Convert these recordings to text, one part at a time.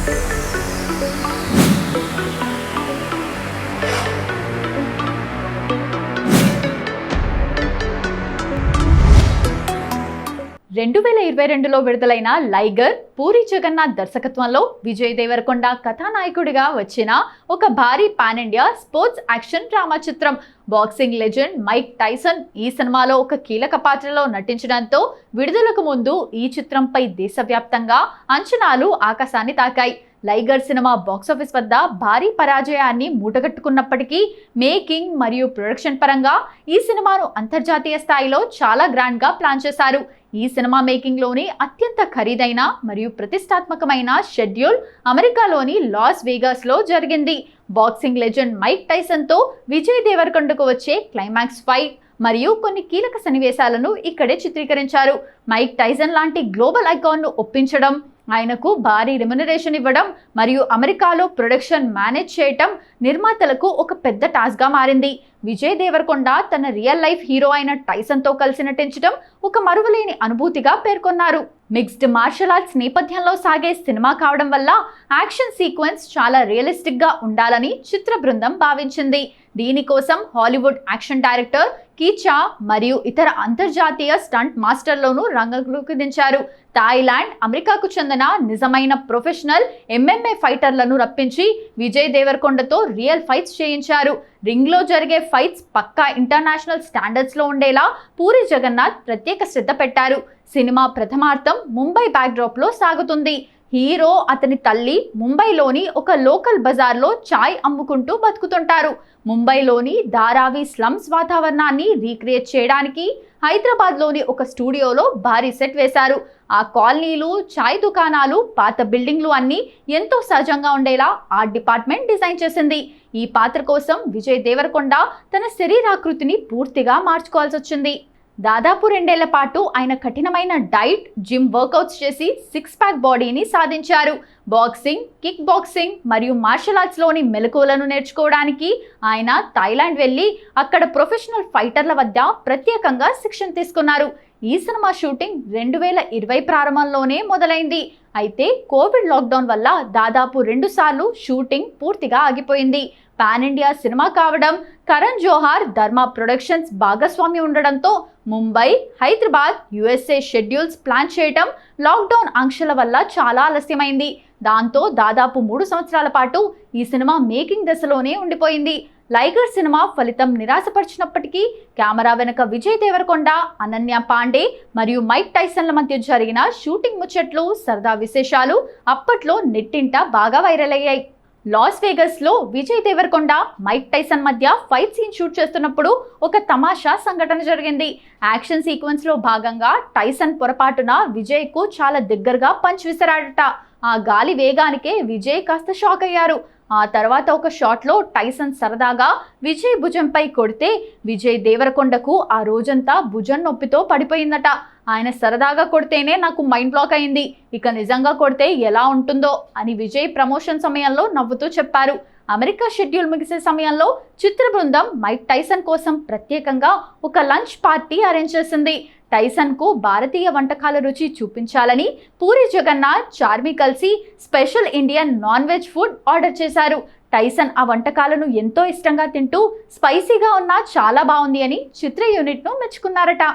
2022లో విడుదలైన లైగర్ పూరి జగన్నాథ్ దర్శకత్వంలో విజయ్ దేవరకొండ కథానాయకుడిగా వచ్చిన ఒక భారీ pan India sports action drama చిత్రం. బాక్సింగ్ లెజెండ్ మైక్ టైసన్ ఈ సినిమాలో ఒక కీలక పాత్రలో నటించడంతో విడుదలకు ముందు ఈ చిత్రంపై దేశవ్యాప్తంగా అంచనాలు ఆకాశాన్ని తాకాయి. లైగర్ సినిమా బాక్సాఫీస్ వద్ద భారీ పరాజయాన్ని మూటగట్టుకున్నప్పటికీ మేకింగ్ మరియు ప్రొడక్షన్ పరంగా ఈ సినిమాను అంతర్జాతీయ స్థాయిలో చాలా గ్రాండ్గా ప్లాన్ చేశారు. ఈ సినిమా మేకింగ్లోని అత్యంత ఖరీదైన మరియు ప్రతిష్టాత్మకమైన షెడ్యూల్ అమెరికాలోని లాస్ వేగాస్లో జరిగింది. బాక్సింగ్ లెజెండ్ మైక్ టైసన్తో విజయ్ దేవరకొండకు వచ్చే క్లైమాక్స్ ఫైట్ మరియు కొన్ని కీలక సన్నివేశాలను ఇక్కడే చిత్రీకరించారు. మైక్ టైసన్ లాంటి గ్లోబల్ ఐకాన్ను ఒప్పించడం, ఆయనకు భారీ రెమ్యునరేషన్ ఇవ్వడం మరియు అమెరికాలో ప్రొడక్షన్ మేనేజ్ చేయటం నిర్మాతలకు ఒక పెద్ద టాస్క్గా మారింది. విజయ్ దేవరకొండ తన రియల్ లైఫ్ హీరో అయిన టైసన్తో కలిసి నటించడం ఒక మరువలేని అనుభూతిగా పేర్కొన్నారు. మిక్స్డ్ మార్షల్ ఆర్ట్స్ నేపథ్యంలో సాగే సినిమా కావడం వల్ల యాక్షన్ సీక్వెన్స్ చాలా రియలిస్టిక్గా ఉండాలని చిత్ర బృందం భావించింది. దీనికోసం హాలీవుడ్ యాక్షన్ డైరెక్టర్ కీచా మరియు ఇతర అంతర్జాతీయ స్టంట్ మాస్టర్లను రంగంలోకి దించారు. థాయిలాండ్, అమెరికాకు చెందిన నిజమైన ప్రొఫెషనల్ MMA ఫైటర్లను రప్పించి విజయ్ దేవరకొండతో రియల్ ఫైట్స్ చేయించారు. రింగ్లో జరిగే ఫైట్స్ పక్కా ఇంటర్నేషనల్ స్టాండర్డ్స్లో ఉండేలా పూరి జగన్నాథ్ ప్రత్యేక శ్రద్ధ పెట్టారు. సినిమా ప్రథమార్థం ముంబై బ్యాక్డ్రాప్లో సాగుతుంది. హీరో, అతని తల్లి ముంబైలోని ఒక లోకల్ బజార్లో చాయ్ అమ్ముకుంటూ బతుకుతుంటారు. ముంబైలోని ధారావి స్లమ్స్ వాతావరణాన్ని రీక్రియేట్ చేయడానికి హైదరాబాద్లోని ఒక స్టూడియోలో భారీ సెట్ వేశారు. ఆ కాలనీలు, చాయ్ దుకాణాలు, పాత బిల్డింగ్లు అన్నీ ఎంతో సహజంగా ఉండేలా ఆర్ట్ డిపార్ట్మెంట్ డిజైన్ చేసింది. ఈ పాత్ర కోసం విజయ్ దేవరకొండ తన శరీరాకృతిని పూర్తిగా మార్చుకోవాల్సి వచ్చింది. దాదాపు 2 ఏళ్ల పాటు ఆయన కఠినమైన డైట్, జిమ్ వర్కౌట్స్ చేసి 6 ప్యాక్ బాడీని సాధించారు. బాక్సింగ్, కిక్ బాక్సింగ్ మరియు మార్షల్ ఆర్ట్స్లోని మెలకువలను నేర్చుకోవడానికి ఆయన థాయిలాండ్ వెళ్ళి అక్కడ ప్రొఫెషనల్ ఫైటర్ల వద్ద ప్రత్యేకంగా శిక్షణ తీసుకున్నారు. ఈ సినిమా షూటింగ్ 2020 ప్రారంభంలోనే మొదలైంది. అయితే కోవిడ్ లాక్డౌన్ వల్ల దాదాపు 2 సార్లు షూటింగ్ పూర్తిగా ఆగిపోయింది. పాన్ ఇండియా సినిమా కావడం, కరణ్ జోహార్, ధర్మా ప్రొడక్షన్స్ భాగస్వామ్యం ఉండడంతో Mumbai, Hyderabad, USA schedules plan చేయడం లాక్డౌన్ ఆంక్షల వల్ల చాలా ఆలస్యమైంది. దాంతో దాదాపు 3 సంవత్సరాల పాటు ఈ సినిమా మేకింగ్ దశలోనే ఉండిపోయింది. లైగర్ సినిమా ఫలితం నిరాశపరిచినప్పటికీ కెమెరా వెనుక విజయ్ దేవరకొండ, అనన్య పాండే మరియు మైక్ టైసన్ల మధ్య జరిగిన షూటింగ్ ముచ్చట్లు, సరదా విశేషాలు అప్పట్లో నెట్టింట బాగా వైరల్ అయ్యాయి. లాస్ వేగస్లో విజయ్ దేవరకొండ, మైక్ టైసన్ మధ్య ఫైట్ సీన్ షూట్ చేస్తున్నప్పుడు ఒక తమాషా సంఘటన జరిగింది. యాక్షన్ సీక్వెన్స్లో భాగంగా టైసన్ పొరపాటున విజయ్కు చాలా దగ్గరగా పంచ్ విసిరాడట. ఆ గాలి వేగానికే విజయ్ కాస్త షాక్ అయ్యారు. ఆ తర్వాత ఒక షాట్లో టైసన్ సరదాగా విజయ్ భుజంపై కొడితే విజయ్ దేవరకొండకు ఆ రోజంతా భుజం నొప్పితో పడిపోయిందట. ఆయన సరదాగా కొడితేనే నాకు మైండ్ బ్లాక్ అయింది, ఇక నిజంగా కొడితే ఎలా ఉంటుందో అని విజయ్ ప్రమోషన్ సమయంలో నవ్వుతూ చెప్పారు. అమెరికా షెడ్యూల్ ముగిసే సమయంలో చిత్ర బృందం మైక్ టైసన్ కోసం ప్రత్యేకంగా ఒక లంచ్ పార్టీ అరేంజ్ చేసింది. టైసన్కు భారతీయ వంటకాల రుచి చూపించాలని పూరి జగన్నాథ్, చార్మి కలిసి special Indian non veg food order చేశారు. టైసన్ ఆ వంటకాలను ఎంతో ఇష్టంగా తింటూ స్పైసీగా ఉన్నా చాలా బాగుంది అని చిత్ర యూనిట్ను మెచ్చుకున్నారట.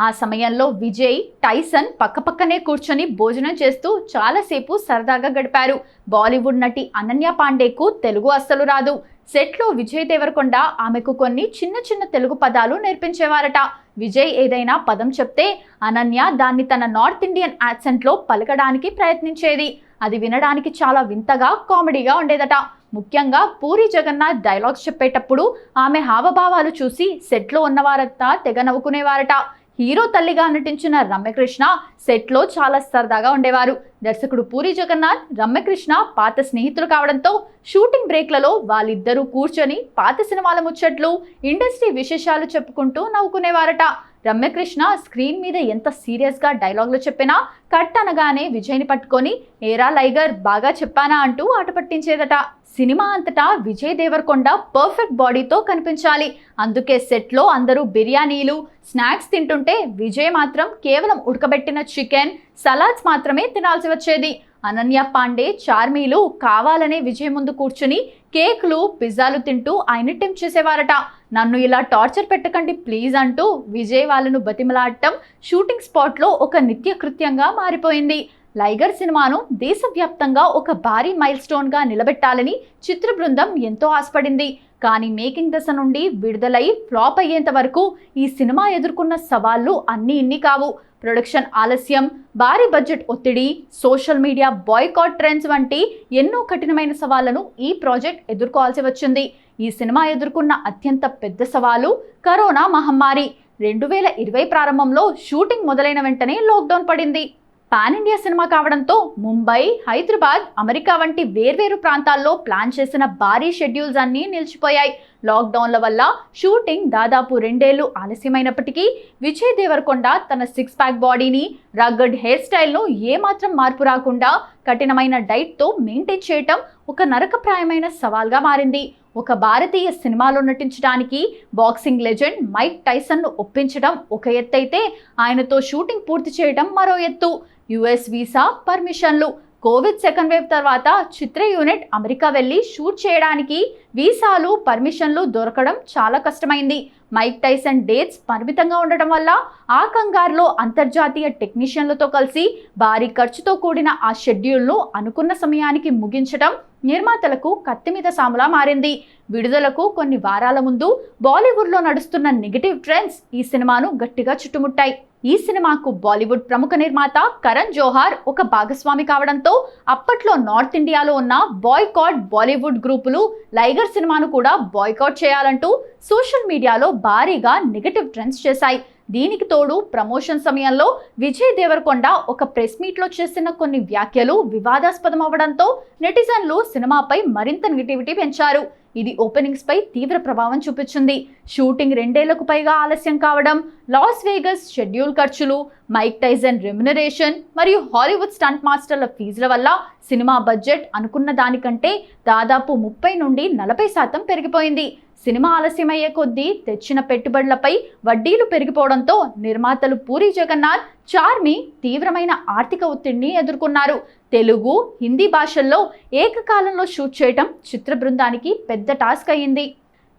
ఆ సమయంలో విజయ్, టైసన్ పక్కపక్కనే కూర్చొని భోజనం చేస్తూ చాలాసేపు సరదాగా గడిపారు. బాలీవుడ్ నటి అనన్య పాండేకు తెలుగు అస్సలు రాదు. సెట్లో విజయ్ దేవరకొండ ఆమెకు కొన్ని చిన్న చిన్న తెలుగు పదాలు నేర్పించేవారట. విజయ్ ఏదైనా పదం చెప్తే అనన్య దాన్ని తన నార్త్ ఇండియన్ యాక్సెంట్లో పలకడానికి ప్రయత్నించేది. అది వినడానికి చాలా వింతగా, కామెడీగా ఉండేదట. ముఖ్యంగా పూరి జగన్నాథ్ డైలాగ్స్ చెప్పేటప్పుడు ఆమె హావభావాలు చూసి సెట్లో ఉన్నవారంతా తెగ నవ్వుకునేవారట. హీరో తల్లిగా నటించిన రమ్యకృష్ణ సెట్లో చాలా సరదాగా ఉండేవారు. దర్శకుడు పూరి జగన్నాథ్, రమ్యకృష్ణ పాత స్నేహితులు కావడంతో షూటింగ్ బ్రేక్లలో వాళ్ళిద్దరూ కూర్చొని పాత సినిమాల ముచ్చట్లు, ఇండస్ట్రీ విశేషాలు చెప్పుకుంటూ నవ్వుకునేవారట. రమ్యకృష్ణ స్క్రీన్ మీద ఎంత సీరియస్గా డైలాగులు చెప్పినా కట్ అనగానే విజయ్ని పట్టుకొని ఏరా లైగర్ బాగా చెప్పానా అంటూ ఆట పట్టించేదట. సినిమా అంతటా విజయ్ దేవరకొండ పర్ఫెక్ట్ బాడీతో కనిపించాలి. అందుకే సెట్లో అందరూ బిర్యానీలు, స్నాక్స్ తింటుంటే విజయ్ మాత్రం కేవలం ఉడకబెట్టిన చికెన్, సలాడ్స్ మాత్రమే తినాల్సి వచ్చేది. అనన్య పాండే, చార్మీలు కావాలనే విజయ్ ముందు కూర్చుని కేకులు, పిజ్జాలు తింటూ ఆయన టెంప్ట్ చేసేవారట. నన్ను ఇలా టార్చర్ పెట్టకండి ప్లీజ్ అంటూ విజయ్ వాళ్ళను బతిమలాడటం షూటింగ్ స్పాట్లో ఒక నిత్య కృత్యంగా మారిపోయింది. లైగర్ సినిమాను దేశవ్యాప్తంగా ఒక భారీ మైల్ స్టోన్గా నిలబెట్టాలని చిత్ర బృందం ఎంతో ఆశపడింది. కానీ మేకింగ్ దశ నుండి విడుదలై ఫ్లాప్ అయ్యేంత వరకు ఈ సినిమా ఎదుర్కొన్న సవాళ్లు ఇన్ని కావు. ప్రొడక్షన్ ఆలస్యం, భారీ బడ్జెట్ ఒత్తిడి, సోషల్ మీడియా బాయ్కాట్ ట్రెండ్స్ వంటి ఎన్నో కఠినమైన సవాళ్లను ఈ ప్రాజెక్ట్ ఎదుర్కోవాల్సి వచ్చింది. ఈ సినిమా ఎదుర్కొన్న అత్యంత పెద్ద సవాలు కరోనా మహమ్మారి. 2020 ప్రారంభంలో షూటింగ్ మొదలైన వెంటనే లాక్డౌన్ పడింది. పాన్ ఇండియా సినిమా కావడంతో ముంబై, హైదరాబాద్, అమెరికా వంటి వేర్వేరు ప్రాంతాల్లో ప్లాన్ చేసిన భారీ షెడ్యూల్స్ అన్నీ నిలిచిపోయాయి. లాక్డౌన్ల వల్ల షూటింగ్ దాదాపు 2 ఏళ్లు ఆలస్యమైనప్పటికీ విజయ్ దేవరకొండ తన 6 ప్యాక్ బాడీని, రగ్గడ్ హెయిర్ స్టైల్ను ఏమాత్రం మార్పు రాకుండా కఠినమైన డైట్తో మెయింటైన్ చేయటం ఒక నరకప్రాయమైన సవాల్గా మారింది. ఒక భారతీయ సినిమాలో నటించడానికి బాక్సింగ్ లెజెండ్ మైక్ టైసన్ను ఒప్పించడం ఒక ఎత్తైతే ఆయనతో షూటింగ్ పూర్తి చేయడం మరో ఎత్తు. యుఎస్ వీసా, పర్మిషన్లు. కోవిడ్ సెకండ్ వేవ్ తర్వాత చిత్ర యూనిట్ అమెరికా వెళ్ళి షూట్ చేయడానికి వీసాలు, పర్మిషన్లు దొరకడం చాలా కష్టమైంది. మైక్ టైసన్ డేట్స్ పరిమితంగా ఉండటం వల్ల ఆ కంగారులో అంతర్జాతీయ టెక్నీషియన్లతో కలిసి భారీ ఖర్చుతో కూడిన ఆ షెడ్యూల్ను అనుకున్న సమయానికి ముగించడం నిర్మాతలకు కత్తి మీద సాములా మారింది. విడుదలకు కొన్ని వారాల ముందు బాలీవుడ్లో నడుస్తున్న నెగటివ్ ట్రెండ్స్ ఈ సినిమాను గట్టిగా చుట్టుముట్టాయి. ఈ సినిమాకు బాలీవుడ్ ప్రముఖ నిర్మాత కరణ్ జోహార్ ఒక భాగస్వామి కావడంతో అప్పట్లో నార్త్ ఇండియాలో ఉన్న బాయ్కాట్ బాలీవుడ్ గ్రూపులు లైగర్ సినిమాను కూడా బాయ్కాట్ చేయాలంటూ సోషల్ మీడియాలో భారీగా నెగటివ్ ట్రెండ్స్ చేశాయి. దీనికి తోడు ప్రమోషన్ సమయంలో విజయ్ దేవరకొండ ఒక ప్రెస్ మీట్లో చేసిన కొన్ని వ్యాఖ్యలు వివాదాస్పదం అవ్వడంతో నెటిజన్లు సినిమాపై మరింత నెగటివిటీ పెంచారు. ఇది ఓపెనింగ్స్ పై తీవ్ర ప్రభావం చూపించింది. షూటింగ్ 2 ఏళ్లకు పైగా ఆలస్యం కావడం, లాస్ వేగస్ షెడ్యూల్ ఖర్చులు, మైక్ టైసన్ రెమ్యునరేషన్ మరియు హాలీవుడ్ స్టంట్ మాస్టర్ల ఫీజుల వల్ల సినిమా బడ్జెట్ అనుకున్న దానికంటే దాదాపు 30 నుండి 40% పెరిగిపోయింది. సినిమా ఆలస్యమయ్యే కొద్దీ తెచ్చిన పెట్టుబడులపై వడ్డీలు పెరిగిపోవడంతో నిర్మాతలు పూరి జగన్నాథ్, చార్మి తీవ్రమైన ఆర్థిక ఒత్తిడిని ఎదుర్కొన్నారు. తెలుగు, హిందీ భాషల్లో ఏకకాలంలో షూట్ చేయడం చిత్ర బృందానికి పెద్ద టాస్క్ అయ్యింది.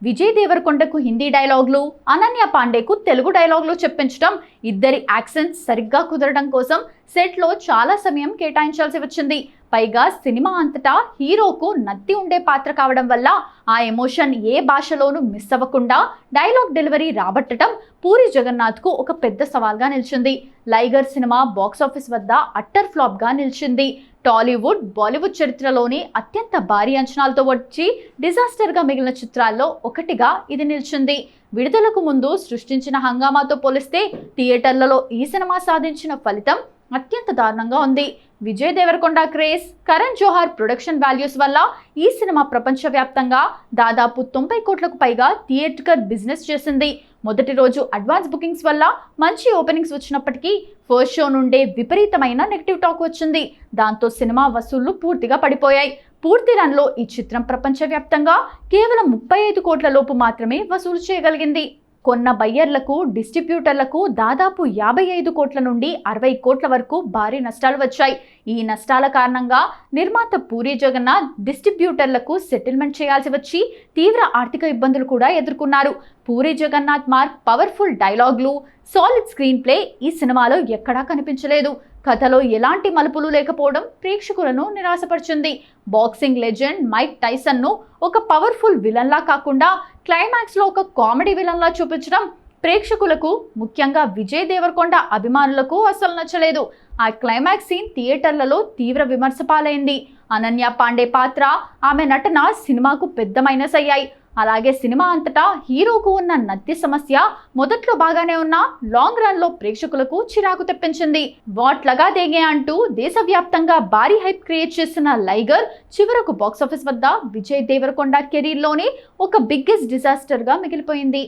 విజయ్ దేవరకొండకు హిందీ డైలాగులు, అనన్య పాండేకు తెలుగు డైలాగులు చెప్పించడం, ఇద్దరి యాక్సెంట్స్ సరిగ్గా కుదరడం కోసం సెట్లో చాలా సమయం కేటాయించాల్సి వచ్చింది. పైగా సినిమా అంతటా హీరోకు నత్తి ఉండే పాత్ర కావడం వల్ల ఆ ఎమోషన్ ఏ భాషలోనూ మిస్ అవ్వకుండా డైలాగ్ డెలివరీ రాబట్టడం పూరి జగన్నాథ్కు ఒక పెద్ద సవాల్గా నిలిచింది. లైగర్ సినిమా బాక్సాఫీస్ వద్ద అట్టర్ ఫ్లాప్గా నిలిచింది. టాలీవుడ్, బాలీవుడ్ చరిత్రలోని అత్యంత భారీ అంచనాలతో వచ్చి డిజాస్టర్గా మిగిలిన చిత్రాల్లో ఒకటిగా ఇది నిలిచింది. విడుదలకు ముందు సృష్టించిన హంగామాతో పోలిస్తే థియేటర్లలో ఈ సినిమా సాధించిన ఫలితం అత్యంత దారుణంగా ఉంది. Vijay Devarakonda craze, Karan Johar production values వల్ల ఈ సినిమా ప్రపంచవ్యాప్తంగా దాదాపు 90 కోట్లకు పైగా థియేట్రికల్ బిజినెస్ చేసింది. మొదటి రోజు అడ్వాన్స్ బుకింగ్స్ వల్ల మంచి ఓపెనింగ్స్ వచ్చినప్పటికీ ఫస్ట్ షో నుండే విపరీతమైన నెగిటివ్ టాక్ వచ్చింది. దాంతో సినిమా వసూళ్లు పూర్తిగా పడిపోయాయి. పూర్తి రన్లో ఈ చిత్రం ప్రపంచవ్యాప్తంగా కేవలం 35 కోట్ల లోపు మాత్రమే వసూలు చేయగలిగింది. కొన్న బయ్యర్లకు, డిస్ట్రిబ్యూటర్లకు దాదాపు 55 కోట్ల నుండి 60 కోట్ల వరకు భారీ నష్టాలు వచ్చాయి. ఈ నష్టాల కారణంగా నిర్మాత పూరి జగన్నాథ్ డిస్ట్రిబ్యూటర్లకు సెటిల్మెంట్ చేయాల్సి వచ్చి తీవ్ర ఆర్థిక ఇబ్బందులు కూడా ఎదుర్కొన్నారు. పూరి జగన్నాథ్ మార్క్ పవర్ఫుల్ డైలాగులు, సాలిడ్ స్క్రీన్ ప్లే ఈ సినిమాలో ఎక్కడా కనిపించలేదు. కథలో ఎలాంటి మలుపులు లేకపోవడం ప్రేక్షకులను నిరాశపరిచింది. బాక్సింగ్ లెజెండ్ మైక్ టైసన్ను ఒక పవర్ఫుల్ విలన్లా కాకుండా క్లైమాక్స్లో ఒక కామెడీ విలన్లా చూపించడం ప్రేక్షకులకు, ముఖ్యంగా విజయ్ దేవరకొండ అభిమానులకు అసలు నచ్చలేదు. ఆ క్లైమాక్స్ సీన్ థియేటర్లలో తీవ్ర విమర్శ పాలైంది. అనన్య పాండే పాత్ర, ఆమె నటన సినిమాకు పెద్ద మైనస్ అయ్యాయి. అలాగే సినిమా అంతటా హీరోకు ఉన్న నత్తి సమస్య మొదట్లో బాగానే ఉన్నా లాంగ్ రన్ లో ప్రేక్షకులకు చిరాకు తెప్పించింది. వాట్ లగా దేగే అంటూ దేశవ్యాప్తంగా భారీ హైప్ క్రియేట్ చేసిన లైగర్ చివరకు బాక్సాఫీస్ వద్ద విజయ్ దేవరకొండ కెరీర్ లోనే ఒక బిగ్గెస్ట్ డిజాస్టర్ గా మిగిలిపోయింది.